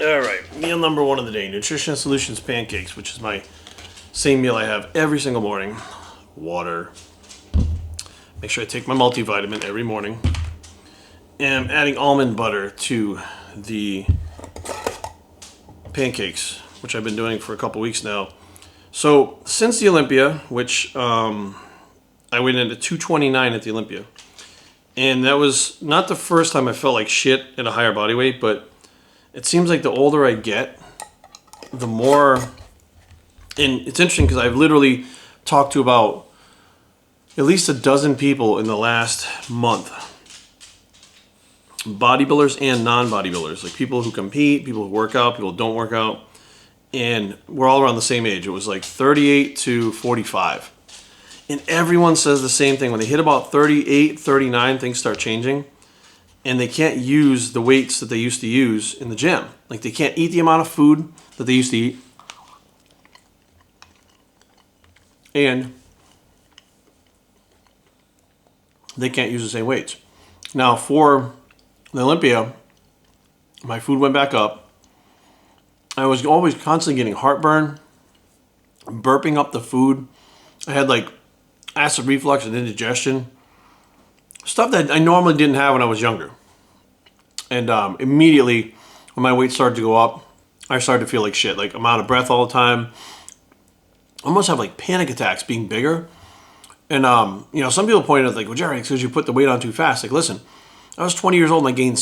All right, meal number one of the day, Nutrition Solutions pancakes, which is my same meal I have every single morning. Water. Make sure I take my multivitamin every morning. And I'm adding almond butter to the pancakes, which I've been doing for a couple weeks now. So since the Olympia, which I weighed in at 229 at the Olympia, and that was not the first time I felt like shit at a higher body weight, but it seems like the older I get, the more, and it's interesting because I've literally talked to about at least a dozen people in the last month, bodybuilders and non-bodybuilders, like people who compete, people who work out, people who don't work out, and we're all around the same age. It was like 38 to 45. And everyone says the same thing. When they hit about 38, 39, things start changing. And they can't use the weights that they used to use in the gym. Like they can't eat the amount of food that they used to eat. And they can't use the same weights. Now for the Olympia, my food went back up. I was always constantly getting heartburn, burping up the food. I had like acid reflux and indigestion. Stuff that I normally didn't have when I was younger. And immediately when my weight started to go up, I started to feel like shit. Like I'm out of breath all the time. I almost have like panic attacks being bigger. And some people pointed out like, well, Jerry, it's because you put the weight on too fast. Like, listen, I was 20 years old and I gained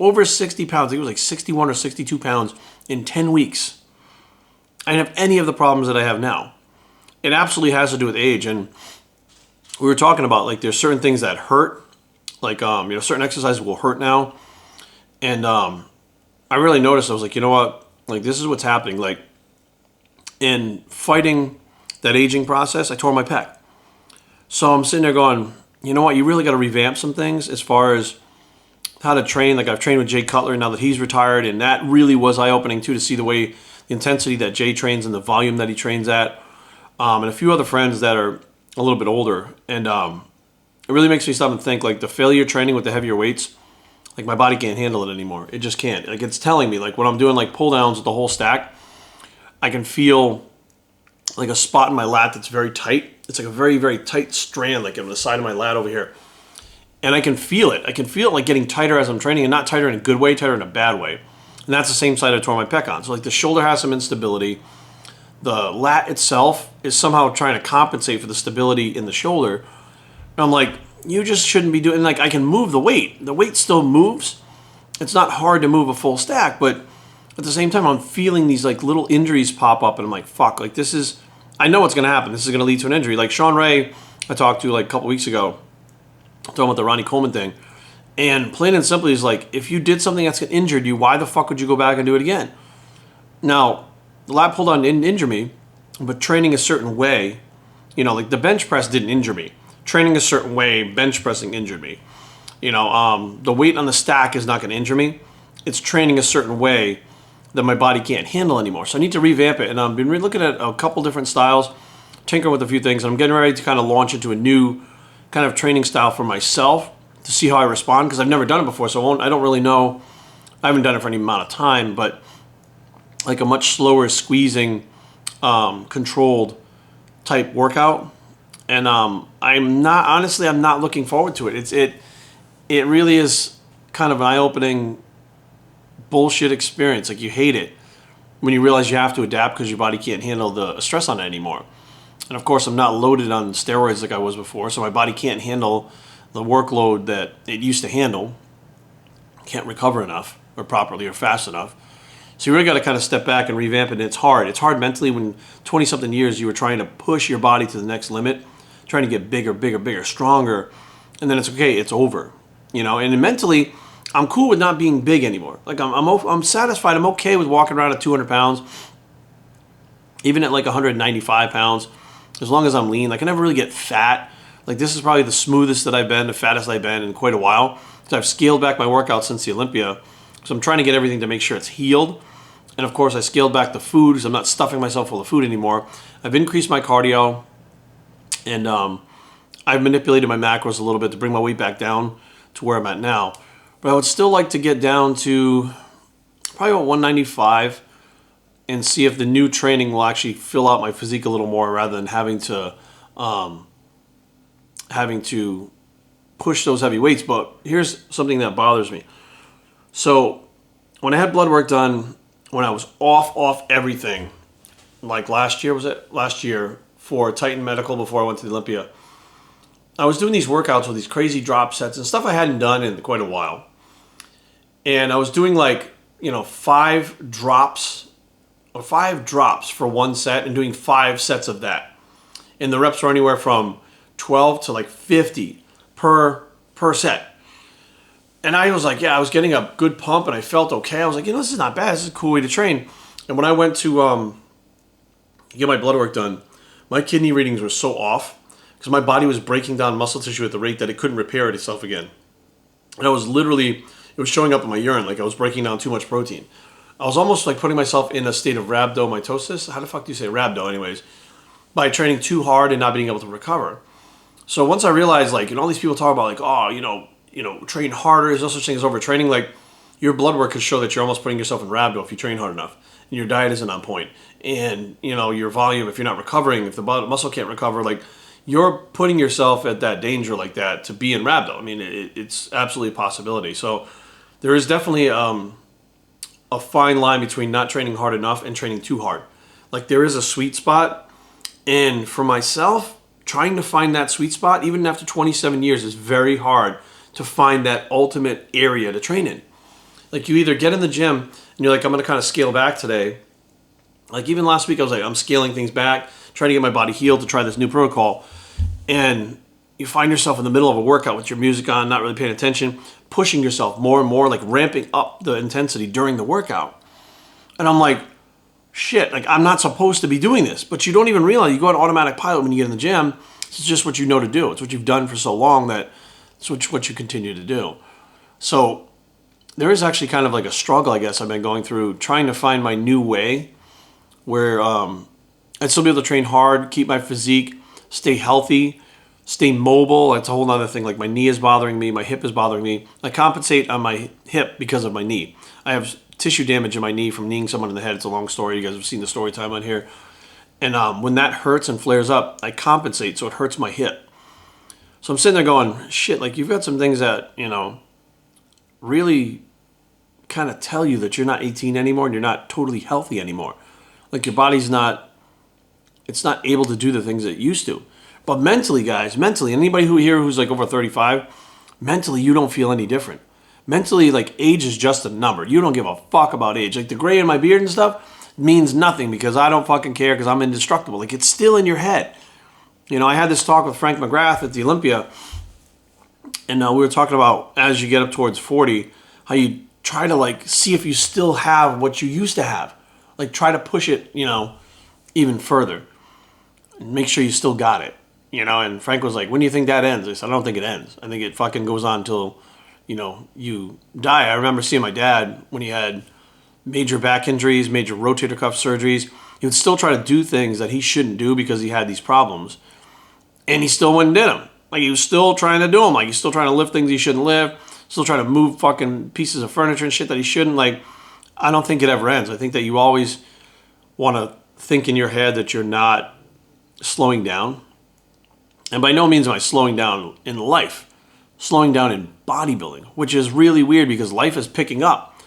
over 60 pounds. I think it was like 61 or 62 pounds in 10 weeks. I didn't have any of the problems that I have now. It absolutely has to do with age. And we were talking about like there's certain things that hurt, like certain exercises will hurt now, and I really noticed. I was like, you know what, like this is what's happening. Like in fighting that aging process, I tore my pec. So I'm sitting there going, you know what, you really got to revamp some things as far as how to train. Like I've trained with Jay Cutler now that he's retired, and that really was eye opening too to see the way the intensity that Jay trains and the volume that he trains at, and a few other friends that are a little bit older, and it really makes me stop and think like the failure training with the heavier weights, like my body can't handle it anymore. It just can't. Like it's telling me like when I'm doing like pull downs with the whole stack, I can feel like a spot in my lat that's very tight. It's like a very, very tight strand like on the side of my lat over here. And I can feel it. I can feel it like getting tighter as I'm training, and not tighter in a good way, tighter in a bad way. And that's the same side I tore my pec on. So like the shoulder has some instability. The lat itself is somehow trying to compensate for the stability in the shoulder. And I'm like, you just shouldn't be doing, like I can move the weight. The weight still moves. It's not hard to move a full stack, but at the same time, I'm feeling these like little injuries pop up, and I'm like, fuck, like this is, I know what's going to happen. This is going to lead to an injury. Like Sean Ray, I talked to like a couple weeks ago, talking about the Ronnie Coleman thing. And plain and simply is like, if you did something that's going to injure you, why the fuck would you go back and do it again? Now, the lat pull down didn't injure me, but training a certain way, like the bench press didn't injure me. Training a certain way, bench pressing injured me. The weight on the stack is not going to injure me. It's training a certain way that my body can't handle anymore. So I need to revamp it. And I've been looking at a couple different styles, tinkering with a few things, and I'm getting ready to kind of launch into a new kind of training style for myself to see how I respond, because I've never done it before, so I don't really know. I haven't done it for any amount of time, but like a much slower squeezing, controlled type workout. And I'm not looking forward to it. It really is kind of an eye-opening bullshit experience. Like you hate it when you realize you have to adapt because your body can't handle the stress on it anymore. And of course, I'm not loaded on steroids like I was before, so my body can't handle the workload that it used to handle. Can't recover enough or properly or fast enough. So you really got to kind of step back and revamp it. And it's hard. It's hard mentally when 20-something years you were trying to push your body to the next limit, trying to get bigger, stronger, and then it's okay, it's over. And mentally, I'm cool with not being big anymore. Like I'm satisfied. I'm okay with walking around at 200 pounds, even at like 195 pounds, as long as I'm lean. Like I never really get fat. Like this is probably the smoothest that I've been, the fattest I've been in quite a while. So I've scaled back my workout since the Olympia. So I'm trying to get everything to make sure it's healed. And of course, I scaled back the food because I'm not stuffing myself full of food anymore. I've increased my cardio, and I've manipulated my macros a little bit to bring my weight back down to where I'm at now. But I would still like to get down to probably about 195, and see if the new training will actually fill out my physique a little more rather than having to push those heavy weights. But here's something that bothers me. So when I had blood work done, when I was off everything, like last year for Titan Medical before I went to the Olympia, I was doing these workouts with these crazy drop sets and stuff I hadn't done in quite a while. And I was doing like, 5 drops for one set and doing 5 sets of that. And the reps were anywhere from 12 to like 50 per set. And I was like, I was getting a good pump and I felt okay. I was like, this is not bad. This is a cool way to train. And when I went to get my blood work done, my kidney readings were so off because my body was breaking down muscle tissue at the rate that it couldn't repair itself again. And it was showing up in my urine like I was breaking down too much protein. I was almost like putting myself in a state of rhabdomyolysis. How the fuck do you say rhabdo anyways? By training too hard and not being able to recover. So once I realized, like, all these people talk about, like, train harder. There's no such thing as overtraining. Like, your blood work could show that you're almost putting yourself in rhabdo if you train hard enough. And your diet isn't on point. And, your volume, if you're not recovering, if the muscle can't recover, like, you're putting yourself at that danger like that to be in rhabdo. I mean, it's absolutely a possibility. So there is definitely a fine line between not training hard enough and training too hard. Like, there is a sweet spot. And for myself, trying to find that sweet spot, even after 27 years, is very hard to find that ultimate area to train in. Like, you either get in the gym and you're like, I'm going to kind of scale back today. Like, even last week, I was like, I'm scaling things back, trying to get my body healed to try this new protocol. And you find yourself in the middle of a workout with your music on, not really paying attention, pushing yourself more and more, like ramping up the intensity during the workout. And I'm like, shit, like, I'm not supposed to be doing this. But you don't even realize you go on automatic pilot when you get in the gym. It's just what you know to do. It's what you've done for so long that it's what you continue to do. So there is actually kind of like a struggle, I guess, I've been going through trying to find my new way where I'd still be able to train hard, keep my physique, stay healthy, stay mobile. That's a whole other thing. Like, my knee is bothering me, my hip is bothering me. I compensate on my hip because of my knee. I have tissue damage in my knee from kneeing someone in the head. It's a long story. You guys have seen the story time on here. And when that hurts and flares up, I compensate, so it hurts my hip. So I'm sitting there going, shit, like, you've got some things that, really kind of tell you that you're not 18 anymore and you're not totally healthy anymore. Like, your body's not able to do the things it used to. But mentally, guys, anybody who's like over 35, mentally you don't feel any different. Mentally, like, age is just a number. You don't give a fuck about age. Like, the gray in my beard and stuff means nothing because I don't fucking care because I'm indestructible. Like, it's still in your head. I had this talk with Frank McGrath at the Olympia, and we were talking about as you get up towards 40, how you try to, like, see if you still have what you used to have. Like, try to push it, even further. And make sure you still got it. And Frank was like, when do you think that ends? I said, I don't think it ends. I think it fucking goes on until, you die. I remember seeing my dad when he had major back injuries, major rotator cuff surgeries. He would still try to do things that he shouldn't do because he had these problems. And he still went and did them. Like, he was still trying to do them. Like, he's still trying to lift things he shouldn't lift. Still trying to move fucking pieces of furniture and shit that he shouldn't. Like, I don't think it ever ends. I think that you always want to think in your head that you're not slowing down. And by no means am I slowing down in life. Slowing down in bodybuilding, which is really weird because life is picking up.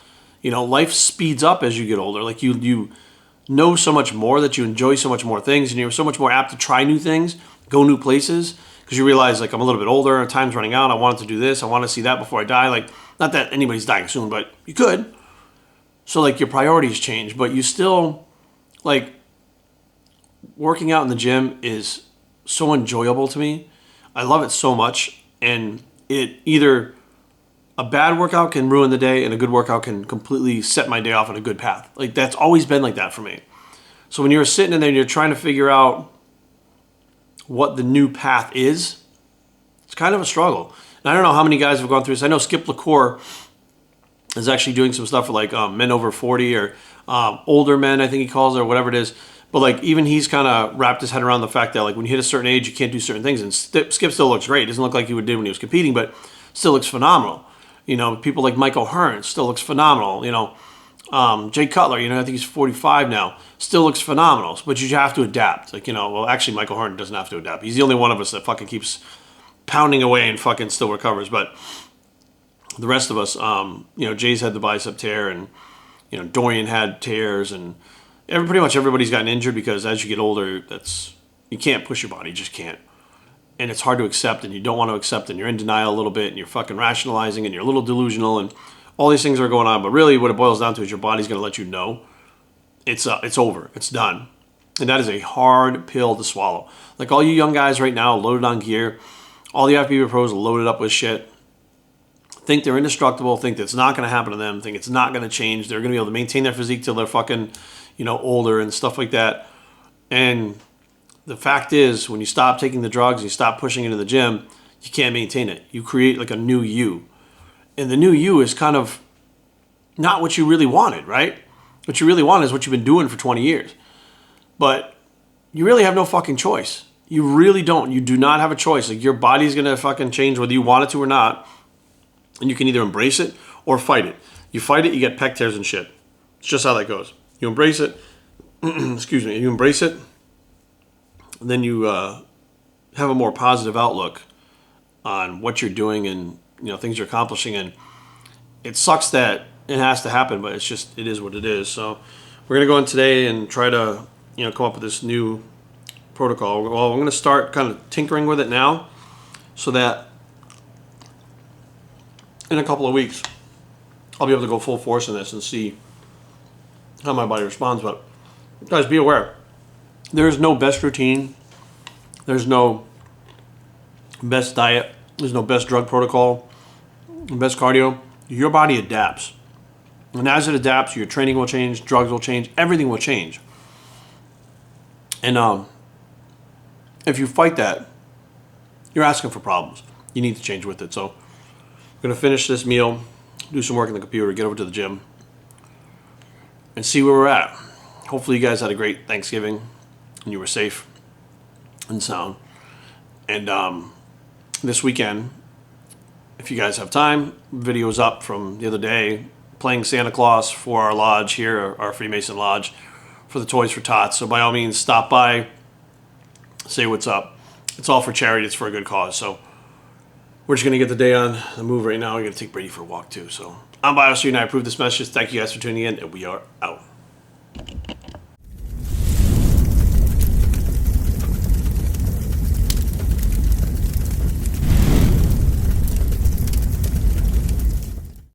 Life speeds up as you get older. Like, you know so much more, that you enjoy so much more things, and you're so much more apt to try new things, go new places, because you realize, like, I'm a little bit older, time's running out, I wanted to do this, I want to see that before I die. Like, not that anybody's dying soon, but you could. So, like, your priorities change, but you still, like, working out in the gym is so enjoyable to me. I love it so much, and it either a bad workout can ruin the day and a good workout can completely set my day off on a good path. Like, that's always been like that for me. So when you're sitting in there and you're trying to figure out what the new path is, it's kind of a struggle. And I don't know how many guys have gone through this. I know Skip LaCour is actually doing some stuff for, like, men over 40 or older men, I think he calls it, or whatever it is. But, like, even he's kind of wrapped his head around the fact that, like, when you hit a certain age, you can't do certain things. And Skip still looks great. It doesn't look like he did when he was competing, but still looks phenomenal. People like Michael Hearn still looks phenomenal. Jay Cutler, I think he's 45 now, still looks phenomenal, but you have to adapt. Well, actually, Michael Harden doesn't have to adapt. He's the only one of us that fucking keeps pounding away and fucking still recovers. But the rest of us, Jay's had the bicep tear, and Dorian had tears, and pretty much everybody's gotten injured because as you get older, you can't push your body, you just can't. And it's hard to accept, and you don't want to accept, and you're in denial a little bit, and you're fucking rationalizing, and you're a little delusional, and all these things are going on. But really, what it boils down to is your body's going to let you know it's over, it's done. And that is a hard pill to swallow. Like all you young guys right now, loaded on gear, all the FPV pros loaded up with shit, think they're indestructible, think that's not going to happen to them, think it's not going to change, they're going to be able to maintain their physique till they're fucking, older and stuff like that. And the fact is, when you stop taking the drugs, you stop pushing into the gym, you can't maintain it. You create like a new you. And the new you is kind of not what you really wanted, right? What you really want is what you've been doing for 20 years. But you really have no fucking choice. You really don't. You do not have a choice. Like your body's going to fucking change whether you want it to or not. And you can either embrace it or fight it. You fight it, you get pec tears and shit. It's just how that goes. You embrace it. Excuse me. You embrace it. Then you have a more positive outlook on what you're doing and things you're accomplishing. And it sucks that it has to happen, but it is what it is. So we're gonna go in today and try to come up with this new protocol. Well, I'm gonna start kind of tinkering with it now, so that in a couple of weeks I'll be able to go full force in this and see how my body responds. But guys, be aware. There is no best routine. There's no best diet. There's no best drug protocol, best cardio. Your body adapts. And as it adapts, your training will change, drugs will change, everything will change. And if you fight that, you're asking for problems. You need to change with it. So I'm going to finish this meal, do some work on the computer, get over to the gym, and see where we're at. Hopefully you guys had a great Thanksgiving and you were safe and sound. And this weekend, if you guys have time, videos up from the other day, playing Santa Claus for our lodge here, our Freemason Lodge, for the Toys for Tots. So by all means, stop by, say what's up. It's all for charity. It's for a good cause. So we're just going to get the day on the move right now. We're going to take Brady for a walk too. So I'm Bios, and I approve this message. Thank you guys for tuning in, and we are out.